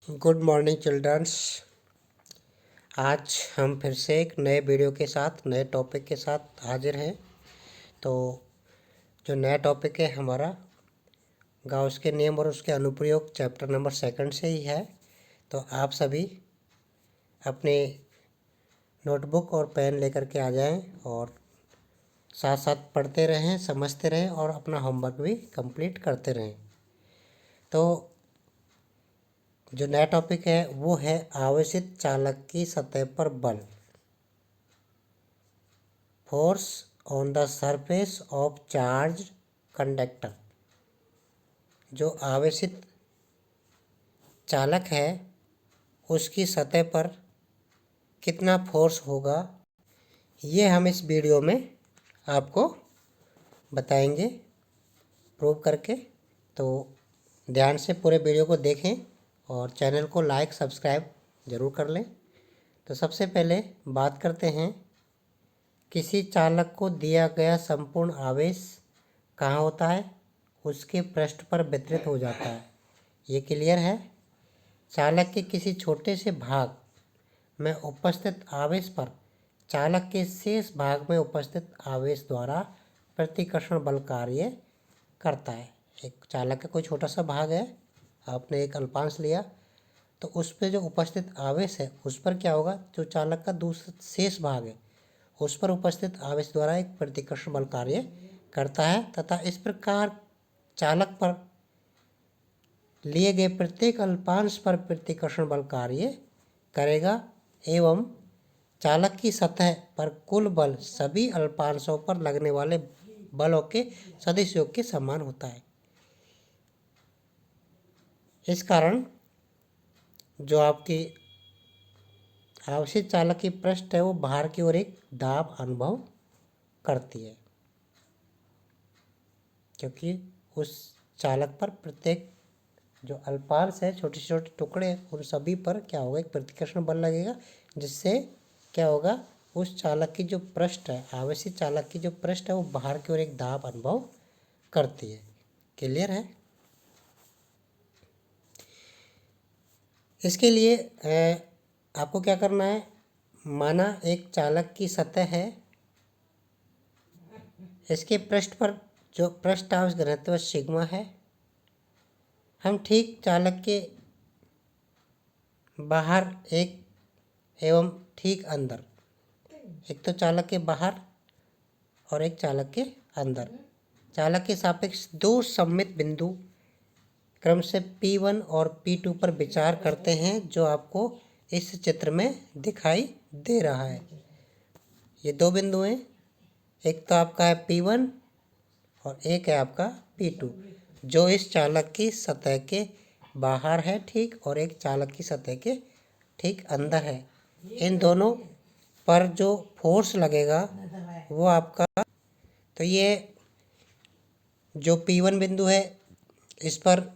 Good morning children's. आज हम फिर से एक नए वीडियो के साथ नए टॉपिक के साथ हाजिर हैं। तो जो नया टॉपिक है हमारा गाउस के नियम और उसके अनुप्रयोग चैप्टर नंबर 2 से ही है। तो आप सभी अपने नोटबुक और पेन लेकर के आ जाएं और साथ साथ पढ़ते रहें, समझते रहें और अपना होमवर्क भी कंप्लीट करते रहें। तो जो नया टॉपिक है वो है आवेशित चालक की सतह पर बल, force on the surface of charge conductor. जो आवेशित चालक है उसकी सतह पर कितना फोर्स होगा, ये हम इस वीडियो में आपको बताएंगे प्रूव करके। तो ध्यान से पूरे वीडियो को देखें और चैनल को लाइक सब्सक्राइब ज़रूर कर लें। तो सबसे पहले बात करते हैं, किसी चालक को दिया गया संपूर्ण आवेश कहाँ होता है? उसके पृष्ठ पर वितरित हो जाता है। ये क्लियर है। चालक के किसी छोटे से भाग में उपस्थित आवेश पर चालक के शेष भाग में उपस्थित आवेश द्वारा प्रतिकर्षण बल कार्य करता है। एक चालक का कोई छोटा सा भाग है, आपने एक अल्पांश लिया, तो उस पर जो उपस्थित आवेश है उस पर क्या होगा, जो चालक का दूसरा शेष भाग है उस पर उपस्थित आवेश द्वारा एक प्रतिकर्षण बल कार्य करता है तथा इस प्रकार चालक पर लिए गए प्रत्येक अल्पांश पर प्रतिकर्षण बल कार्य करेगा एवं चालक की सतह पर कुल बल सभी अल्पांशों पर लगने वाले बलों के सदिश योग के समान होता है। इस कारण जो आपकी आवेशित चालक की पृष्ठ है वो बाहर की ओर एक दाब अनुभव करती है, क्योंकि उस चालक पर प्रत्येक जो अल्पांश है, छोटे छोटे टुकड़े, उन सभी पर क्या होगा, एक प्रतिकर्षण बल लगेगा, जिससे क्या होगा, उस चालक की जो पृष्ठ है, आवेशित चालक की जो पृष्ठ है वो बाहर की ओर एक दाब अनुभव करती है। क्लियर है। इसके लिए आपको क्या करना है, माना एक चालक की सतह है, इसके पृष्ठ पर जो पृष्ठ आवेश घनत्व सिग्मा है, हम ठीक चालक के बाहर एक एवं ठीक अंदर, एक तो चालक के बाहर और एक चालक के अंदर, चालक के सापेक्ष दो सममित बिंदु क्रम से P1 और P2 पर विचार करते हैं, जो आपको इस चित्र में दिखाई दे रहा है। ये दो बिंदु हैं, एक तो आपका है P1 और एक है आपका P2, जो इस चालक की सतह के बाहर है ठीक, और एक चालक की सतह के ठीक अंदर है। इन दोनों पर जो फोर्स लगेगा वो आपका, तो ये जो P1 बिंदु है इस पर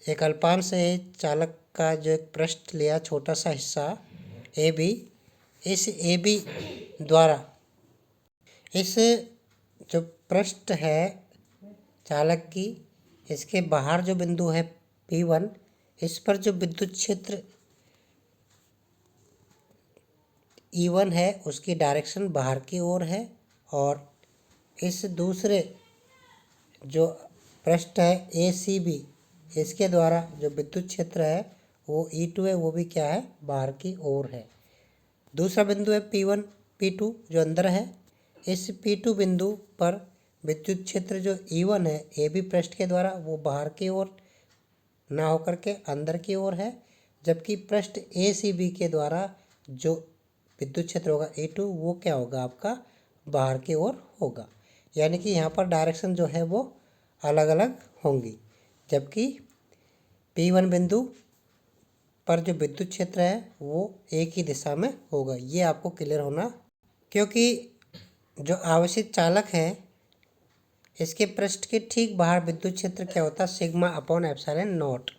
एक अल्पांश है, चालक का जो एक पृष्ठ लिया छोटा सा हिस्सा AB, इस AB द्वारा इस जो पृष्ठ है चालक की, इसके बाहर जो बिंदु है P1, इस पर जो विद्युत क्षेत्र E1 है उसकी डायरेक्शन बाहर की ओर है, और इस दूसरे जो पृष्ठ है ACB, इसके द्वारा जो विद्युत क्षेत्र है वो E2 है, वो भी क्या है, बाहर की ओर है। दूसरा बिंदु है P1 P2 जो अंदर है। इस P2 बिंदु पर विद्युत क्षेत्र जो E1 है AB पृष्ठ के द्वारा वो बाहर की ओर ना होकर के अंदर की ओर है, जबकि पृष्ठ ACB के द्वारा जो विद्युत क्षेत्र होगा E2 वो क्या होगा, आपका बाहर की ओर होगा। यानी कि यहाँ पर डायरेक्शन जो है वो अलग अलग होंगी, जबकि P1 बिंदु पर जो विद्युत क्षेत्र है वो एक ही दिशा में होगा। ये आपको क्लियर होना, क्योंकि जो आवेशित चालक है इसके पृष्ठ के ठीक बाहर विद्युत क्षेत्र क्या होता है, सिग्मा अपॉन एप्सिलॉन नॉट।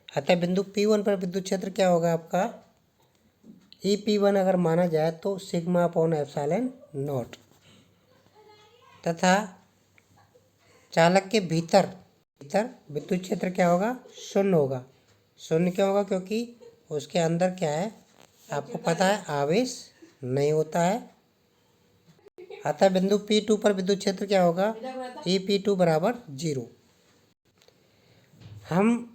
अतः बिंदु P1 पर विद्युत क्षेत्र क्या होगा आपका, EP1 अगर माना जाए तो सिग्मा अपॉन एप्सिलॉन नॉट, तथा चालक के भीतर विद्युत क्षेत्र क्या होगा, शून्य होगा, शून्य क्यों होगा? क्योंकि उसके अंदर क्या है आपको पता है, आवेश नहीं होता है। अतः बिंदु P2 पर विद्युत क्षेत्र क्या होगा? EP2 बराबर 0। हम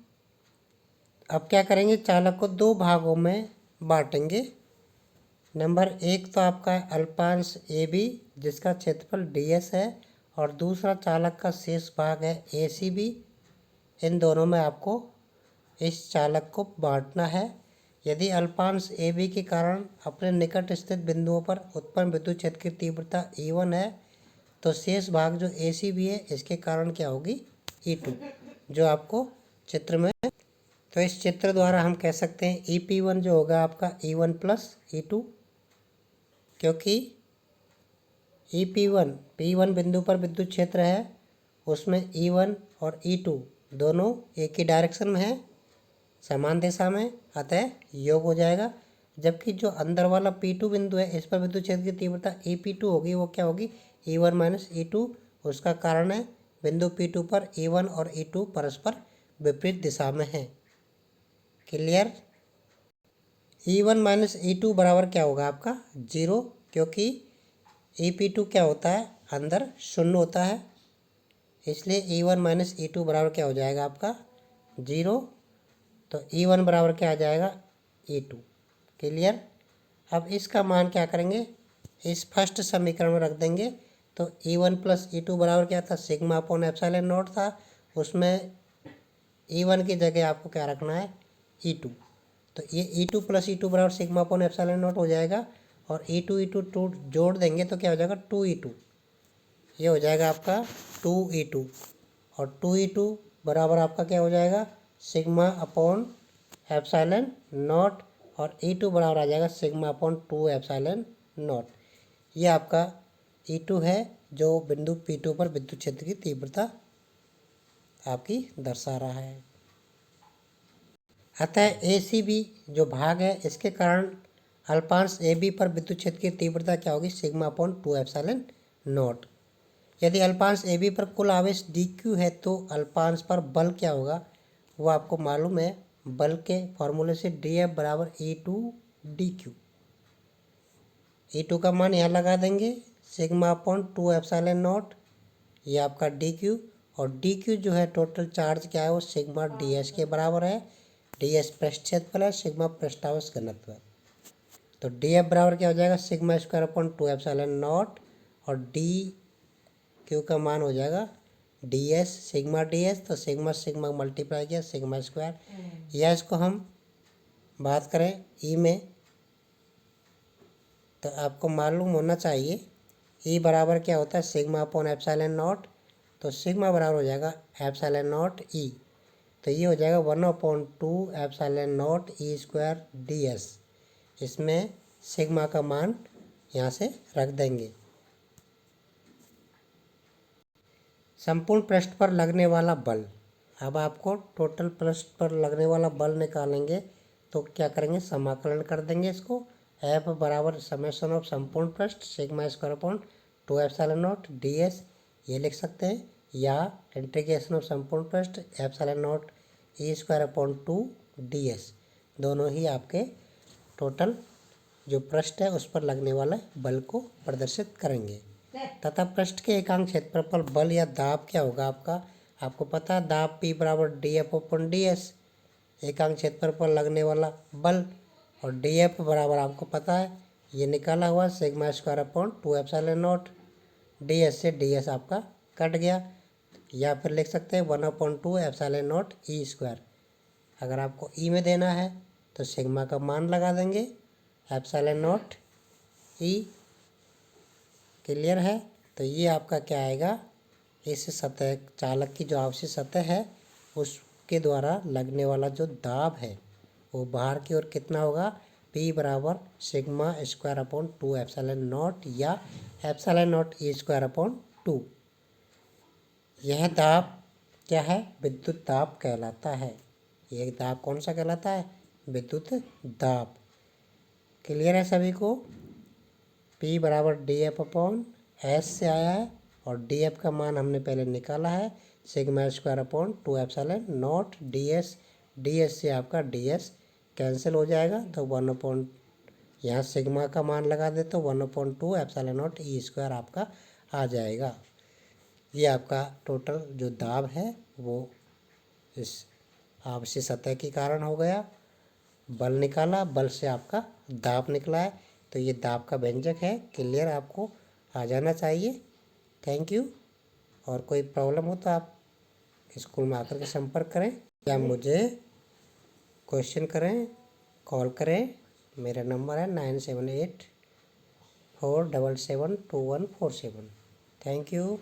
अब क्या करेंगे, चालक को दो भागों में बांटेंगे। नंबर 1 तो आपका है अल्पांश AB जिसका क्षेत्रफल DS है, और दूसरा चालक का शेष भाग है ACB। इन दोनों में आपको इस चालक को बांटना है। यदि अल्पांश AB के कारण अपने निकट स्थित बिंदुओं पर उत्पन्न विद्युत क्षेत्र की तीव्रता E1 है, तो शेष भाग जो ACB है इसके कारण क्या होगी? E2, जो आपको चित्र में, तो इस चित्र द्वारा हम कह सकते हैं EP1 जो होगा आपका E1 प्लस E2, क्योंकि EP1 P1 बिंदु पर विद्युत क्षेत्र है, उसमें E1 और E2 दोनों एक ही डायरेक्शन में है, समान दिशा में, अतः योग हो जाएगा। जबकि जो अंदर वाला P2 बिंदु है इस पर विद्युत क्षेत्र की तीव्रता EP2 होगी, वो क्या होगी? E1 minus E2। उसका कारण है बिंदु P2 पर E1 और E2 परस्पर विपरीत दिशा में है। क्लियर? E1 माइनस E2 बराबर क्या होगा आपका? 0, क्योंकि EP2 क्या होता है? अंदर शून्य होता है, इसलिए E1 माइनस E2 बराबर क्या हो जाएगा आपका? 0। तो E1 बराबर क्या आ जाएगा? E2। क्लियर? अब इसका मान क्या करेंगे, इस फर्स्ट समीकरण में रख देंगे। तो E1 प्लस E2 बराबर क्या था? सिग्मा अपॉन एप्सिलॉन नॉट था। उसमें E1 की जगह आपको क्या रखना है? E2। तो ये E2 प्लस E2 बराबर सिग्मा अपॉन एप्सिलॉन नॉट हो जाएगा, और E2 जोड़ देंगे तो क्या हो जाएगा? 2E2। ये हो जाएगा आपका 2E2, और 2E2 बराबर आपका क्या हो जाएगा? सिग्मा अपॉन एप्सिलॉन नॉट, और E2 बराबर आ जाएगा सिग्मा अपॉन 2 एप्सिलॉन नॉट। ये आपका E2 है जो बिंदु P2 पर विद्युत क्षेत्र की तीव्रता आपकी दर्शा रहा है। अतः ACB जो भाग है इसके कारण अल्पांश AB पर विद्युत क्षेत्र की तीव्रता क्या होगी? Sigma upon 2 epsilon not. यदि अल्पांश AB पर कुल आवेश DQ है तो अल्पांश पर बल क्या होगा वो आपको मालूम है। बल के फॉर्मूले से DF बराबर E2 DQ। E2 का मान यहाँ लगा देंगे, सिग्मा अपॉन 2 एप्सिलॉन नॉट, ये आपका DQ, और DQ जो है टोटल चार्ज क्या है वो सिग्मा DS के बराबर है। DS पृष्ठ क्षेत्रफल है, सिग्मा पृष्ठावेश घनत्व है। तो DF बराबर क्या हो जाएगा? Sigma square upon 2 epsilon not, और DQ का मान हो जाएगा DS सिग्मा DS, तो सिग्मा सिग्मा मल्टीप्लाई किया सिग्मा स्क्वायर। या इसको हम बात करें E में, तो आपको मालूम होना चाहिए E बराबर क्या होता है? Sigma upon epsilon not. तो सिग्मा बराबर हो जाएगा एप्सिलॉन नॉट E, तो ये हो जाएगा 1/2 epsilon naught E square DS। इसमें सिग्मा का मान यहाँ से रख देंगे। संपूर्ण पृष्ठ पर लगने वाला बल, अब आपको टोटल पृष्ठ पर लगने वाला बल निकालेंगे, तो क्या करेंगे? समाकलन कर देंगे इसको। F बराबर समेशन ऑफ संपूर्ण पृष्ठ sigma square upon 2 epsilon not DS, ये लिख सकते हैं, या इंटीग्रेशन ऑफ संपूर्ण पृष्ठ epsilon naught E square upon 2 DS। दोनों ही आपके टोटल जो पृष्ठ है उस पर लगने वाला बल को प्रदर्शित करेंगे। तथा पृष्ठ के एकांक क्षेत्रफल पर बल या दाब क्या होगा आपका? आपको पता है दाब P बराबर DF अपॉन DS, एकांक क्षेत्रफल पर लगने वाला बल, और DF बराबर आपको पता है ये निकाला हुआ sigma square upon 2 epsilon not. DS से DS आपका कट गया, या फिर लिख सकते हैं 1/2 एप्सिलॉन नॉट E स्क्वायर। अगर आपको E में देना है तो सिग्मा का मान लगा देंगे एप्सिलॉन नॉट E। क्लियर है? तो ये आपका क्या आएगा, इस सतह चालक की जो आवश्यक सतह है उसके द्वारा लगने वाला जो दाब है वो बाहर की ओर कितना होगा? P बराबर sigma square upon 2 epsilon naught, या epsilon naught E square upon 2। यह दाब क्या है? विद्युत दाब कहलाता है। यह दाब कौन सा कहलाता है? विद्युत दाब। क्लियर है सभी को? P बराबर DF अपॉन S से आया है, और DF का मान हमने पहले निकाला है sigma square upon 2 epsilon not DS। D S से आपका डी एस कैंसिल हो जाएगा, तो 1 यहाँ सिग्मा का मान लगा दे तो 1/2 एप्सिलॉन नॉट ई स्क्वायर आपका आ जाएगा। ये आपका टोटल जो दाब है वो इस आपसी सतह के कारण हो गया। बल निकाला, बल से आपका दाब निकला है, तो ये दाब का व्यंजक है। क्लियर आपको आ जाना चाहिए। Thank you. और कोई प्रॉब्लम हो तो आप स्कूल में आकर के संपर्क करें या मुझे क्वेश्चन करें, कॉल करें। मेरा नंबर है 9784772147। Thank you.